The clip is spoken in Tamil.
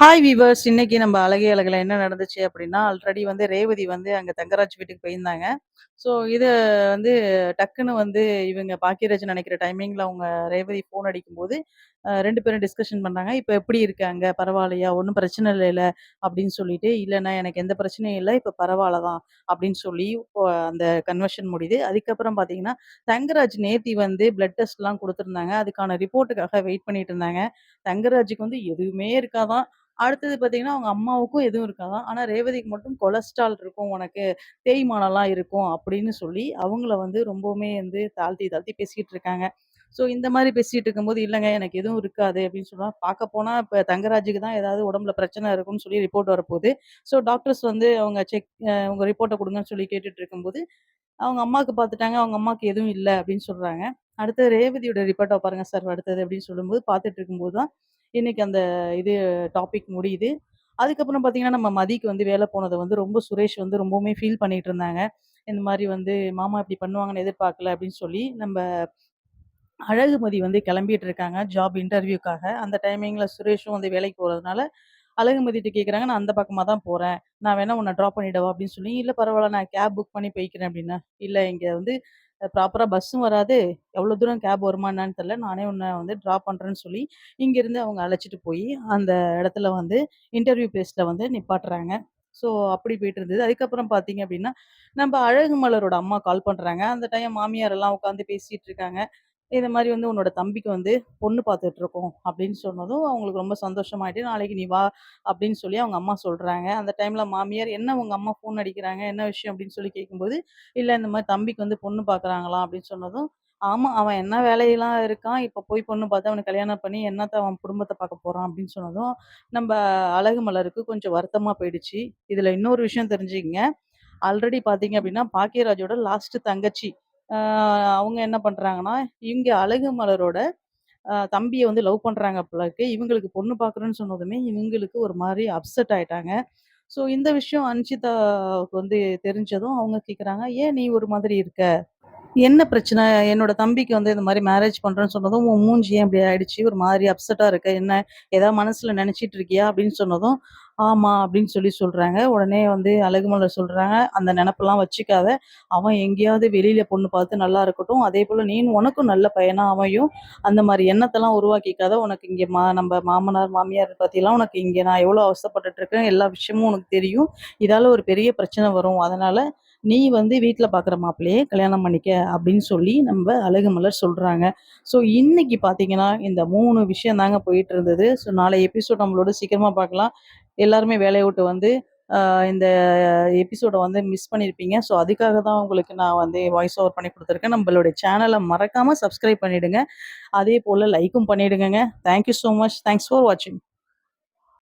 Hi viewers. இன்னைக்கு நம்ம அழகே அழகுல என்ன நடந்துச்சு அப்படின்னா, ஆல்ரெடி வந்து ரேவதி வந்து அங்க தங்கராஜ் வீட்டுக்கு போயிருந்தாங்க. ஸோ இத வந்து டக்குன்னு வந்து இவங்க பாக்கியராஜ் நெனைக்கிற டைமிங்ல அவங்க ரேவதி ஃபோன் அடிக்கும்போது, 2 பேரும் டிஸ்கஷன் பண்ணாங்க. "இப்ப எப்படி இருக்காங்க? பரவாயில்லையா? ஒண்ணும் பிரச்சனை இல்லைல?" அப்படின்னு சொல்லிட்டு, "இல்லண்ணா எனக்கு எந்த பிரச்சனையும் இல்ல. இப்ப பரவால்ல தான்." அப்படின்னு சொல்லி அந்த கன்வர்ஷன் முடியுது. அதுக்கப்புறம் பார்த்தீங்கன்னா, தங்கராஜ் நேத்தி வந்து பிளட் டெஸ்ட்லாம் குடுத்துருந்தாங்க. அதுக்கான ரிப்போர்ட்டுக்காக வெயிட் பண்ணிட்டு இருந்தாங்க. தங்கராஜுக்கு வந்து எதுவுமே இருக்காதாம். அடுத்தது பார்த்தீங்கன்னா, அவங்க அம்மாவுக்கும் எதுவும் இருக்காதாம். ஆனா ரேவதிக்கு மட்டும் கொலஸ்ட்ரால் இருக்கும் உனக்கு, தேய்மானம்லாம் இருக்கும் அப்படின்னு சொல்லி, அவங்கள வந்து ரொம்பவுமே வந்து தாழ்த்தி தாழ்த்தி பேசிட்டு இருக்காங்க. ஸோ இந்த மாரி பேசிட்டு இருக்கும்போது, "இல்லங்க எனக்கு எதுவும் இருக்காது" அப்படின்னு சொன்னா, பார்க்க போனா இப்ப தங்கராஜுக்கு தான் ஏதாவது உடம்புல பிரச்சனை இருக்குன்னு சொல்லி ரிப்போர்ட் வரப்போது. ஸோ டாக்டர்ஸ் வந்து அவங்க உங்க ரிப்போர்ட்ட குடுங்கன்னு சொல்லி கேட்டுட்டு இருக்கும்போது, அவங்க அம்மாக்கு பார்த்துட்டாங்க. அவங்க அம்மாக்கு எதுவும் இல்ல அப்படின்னு சொல்றாங்க. அடுத்து ரேவதியோட ரிப்போர்ட்ட பாருங்க சார் அடுத்தது அப்படின்னு சொல்லும்போது, பார்த்துட்டு இருக்கும்போது தான், இன்னைக்கு அந்த இது டாபிக் முடியுது. அதுக்கப்புறம் பார்த்தீங்கன்னா, நம்ம மதிக்கு வந்து வேல போனத வந்து ரொம்ப சுரேஷ் வந்து ரொம்பவுமே ஃபீல் பண்ணிட்டு இருந்தாங்க. இந்த மாரி வந்து மாமா இப்படி பண்ணுவாங்கன்னு எதிர்பார்க்கல அப்படின்னு சொல்லி, நம்ப அழகுமதி வந்து கிளம்பிட்டு இருக்காங்க ஜாப் இன்டர்வியூக்காக. அந்த டைமிங்ல சுரேஷும் வந்து வேலைக்கு போறதுனால, அழகுமதிட்ட கேட்குறாங்க, "நான் அந்த பக்கமா தான் போறேன். நான் வேணா உன்ன ட்ராப் பண்ணிடவா?" அப்படின்னு சொல்லி, "இல்ல பரவால்ல நான் கேப் புக் பண்ணி போய்க்கிறேன்" அப்படின்னா, "இல்ல இங்க வந்து ப்ராப்பரா பஸ்ஸும் வராது. எவ்வளோ தூரம் கேப் வருமா என்னான்னு தெரியல. நானே உன்ன வந்து ட்ராப் பண்றேன்னு" சொல்லி, இங்கேருந்து அவங்க அழைச்சிட்டு போயி, அந்த இடத்துல வந்து இன்டர்வியூ பிளேஸ்ல வந்து நிப்பாட்டுறாங்க. ஸோ அப்படி போயிட்டு இருந்தது. அதுக்கப்புறம் பார்த்தீங்க அப்படின்னா, நம்ப அழகுமலரோட அம்மா கால் பண்றாங்க. அந்த டைம் மாமியார் எல்லாம் உட்காந்து பேசிட்டு இருக்காங்க. இந்த மாரி வந்து "உன்னோட தம்பிக்கு வந்து பொண்ணு பார்த்துட்டு இருக்கோம்" அப்படின்னு சொன்னதும், அவங்களுக்கு ரொம்ப சந்தோஷமாயிட்டு, "நாளைக்கு நீ வா" அப்படின்னு சொல்லி அவங்க அம்மா சொல்றாங்க. அந்த டைம்ல மாமியார், "என்ன உங்க அம்மா ஃபோன் அடிக்கிறாங்க? என்ன விஷயம்?" அப்படின்னு சொல்லி கேட்கும்போது, "இல்ல இந்த மாரி தம்பிக்கு வந்து பொண்ணு பார்க்குறாங்களாம்" அப்படின்னு சொன்னதும், "ஆமா அவன் என்ன வேலையெல்லாம் இருக்கான். இப்ப போய் பொண்ணு பார்த்து அவனுக்கு கல்யாணம் பண்ணி என்னத்த அவன் குடும்பத்த பார்க்க போறான்" அப்படின்னு சொன்னதும், நம்ப அழகுமலருக்கு கொஞ்சம் வருத்தமா போயிடுச்சு. இதுல இன்னொரு விஷயம் தெரிஞ்சுக்கங்க. ஆல்ரெடி பார்த்தீங்க அப்படின்னா, பாக்கியராஜோட லாஸ்ட் தங்கச்சி. அ அவங்க என்ன பண்றாங்கன்னா, இங்க அழகுமலரோட தம்பிய வந்து லவ் பண்றாங்க போல இருக்கு. இவங்களுக்கு பொண்ணு பார்க்குறேன்னு சொன்னதுமே, இவங்களுக்கு ஒரு மாரி அப்செட் ஆயிட்டாங்க. ஸோ இந்த விஷயம் அன்ஷிதாவுக்கு வந்து தெரிஞ்சதும், அவங்க கேட்குறாங்க, "ஏன் நீ ஒரு மாதிரி இருக்க?" என்ன பிரச்சனை? என்னோட தம்பிக்கு வந்து இந்த மாரி மேரேஜ் பண்றேன்னு சொன்னதும், "உன் மூஞ்சி ஏன் இப்படி ஆயிடுச்சு? ஒரு மாரி அப்செட்டா இருக்க. என்ன ஏதாவது மனசுல நெனச்சிட்டு இருக்கியா?" அப்படின்னு சொன்னதும், "ஆமா" அப்படின்னு சொல்லி சொல்றாங்க. உடனே வந்து அழகுமலர் சொல்றாங்க, "அந்த நெனப்பெல்லாம் வச்சுக்காத. அவன் எங்கேயாவது வெளியில பொண்ணு பார்த்து நல்லா இருக்கட்டும். அதேபோல உனக்கும் நல்ல பையனா அமையும். அந்த மாரி எண்ணத்தெல்லாம் உருவாக்கிக்காத. உனக்கு இங்க நம்ப மாமனார், மாமியார் பத்திலாம் உனக்கு இங்க நான் எவ்வளோ அவஸ்தைப்பட்டுட்டு இருக்கேன். எல்லா விஷயமும் உனக்கு தெரியும். இதால ஒரு பெரிய பிரச்சனை வரும். அதனால நீ வந்து வீட்ல பார்க்குற மாப்பிள்ளையே கல்யாணம் பண்ணிக்க" அப்படின்னு சொல்லி நம்ப அழகுமலர் சொல்றாங்க. ஸோ இன்னைக்கு பார்த்தீங்கன்னா, இந்த 3 விஷயம் தாங்க போயிட்டு இருந்தது. ஸோ நாளைய எபிசோட் நம்மளோட சீக்கிரமா பார்க்கலாம். எல்லாருமே வேலைய விட்டு வந்து இந்த எபிசோட வந்து மிஸ் பண்ணியிருப்பீங்க. ஸோ அதுக்காக தான் உங்களுக்கு நான் வந்து வாய்ஸ் ஓவர் பண்ணி குடுத்துருக்கேன். நம்மளுடைய சேனல மறக்காம சப்ஸ்கிரைப் பண்ணிடுங்க. அதேபோல லைக்கும் பண்ணிடுங்கங்க. Thank you so much. Thanks for வாட்சிங்.